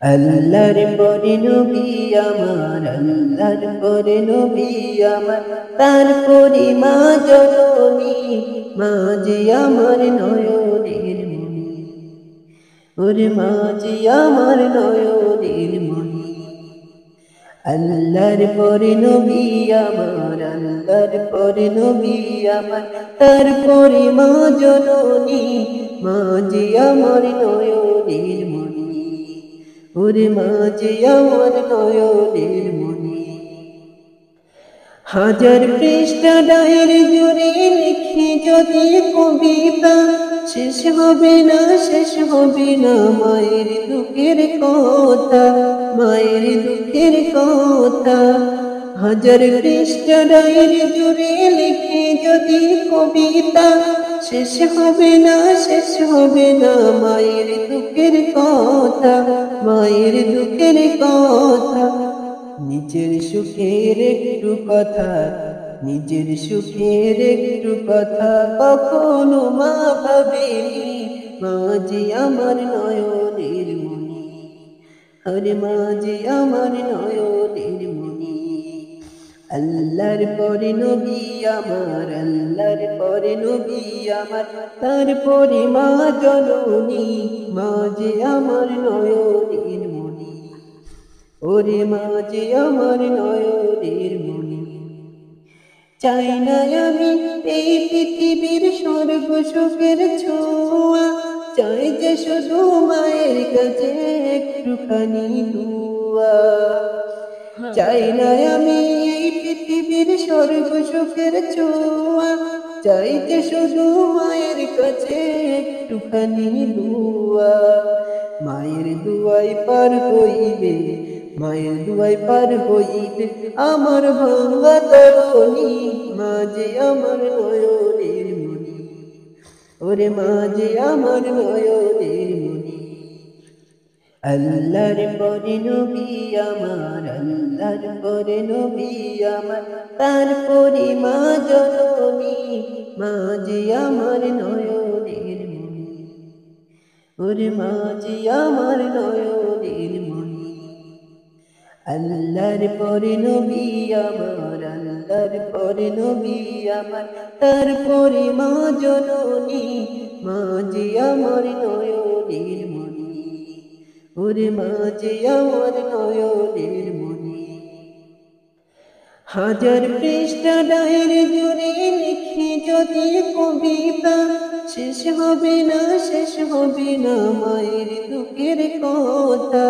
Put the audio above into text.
আল্লাহর পরে নবী আমার, আল্লাহর পরে নবী আমার, তারপরে মা জননী, মা যে আমার নয়নের মণি, ওরে মা যে আমার নয়নের মণি। আল্লাহর পরে নবী আমার, আল্লাহর পরে নবী আমার, তারপরে মা জননী, মা যে আমার নয়নের মণি, ওরে মা যে আমার নয়নের মণি। হাজার পৃষ্ঠা ডায়েরি জুড়ে লিখি যদি কবিতা, শেষ হবে না, শেষ হবে না মায়ের দুঃখের কথা, মায়ের দুঃখের কথা। হাজার পৃষ্ঠা ডায়েরি জুড়ে লিখি যদি কবিতা, শেষ হবে না, শেষ হবে না মায়ের দুঃখের কথা, মায়ের দুঃখের কথা। নিজের সুখের একটু কথা, নিজের সুখের একটু কথা কখনো মা ভাবেনি, মা যে আমার নয়নের মণি, আরে মা যে আমার নয়নের মণি। আল্লাহর পরে নবী আমার, আল্লাহর পরে নবী আমার, তারপরে মা জননী, মা যে আমার নয়নের মণি, ওরে মা যে আমার নয়নের মণি। চাই না আমি এই পৃথিবীর স্বর্গ সুখের ছোঁয়া, চাই যে শুধু মায়ের কাছে একটুখানি দুয়া। চাই না আমি এই পৃথিবীর স্বর্গ সুখের ছোঁয়া, চাই যে শুধু মায়ের কাছে একটুখানি দুয়া। মায়ের দুয়াই পার হইবে, মায়ের দুয়াই পার হইবে আমার ভাঙা তরণী, মা যে আমার নয়নের মণি, ওরে মা যে আমার নয়নের মণি। আল্লাহর পরে নবী আমার, আল্লাহর পরে নবী আমার, তারপরে মা জননী, মা যে আমার নয়নের মণি, ওরে মা যে আমার নয়নের মণি। আল্লাহর পরে নবী আমার, আল্লাহর পরে নবী আমার, তারপরে মা জননী, মা যে আমার নয়নের মণি, ওরে মা যে আমার নয়নের মণি। হাজার পৃষ্ঠা ডায়েরি জুড়ে লিখি যদি কবিতা, শেষ হবে না, শেষ হবে না মায়ের দুঃখের কথা।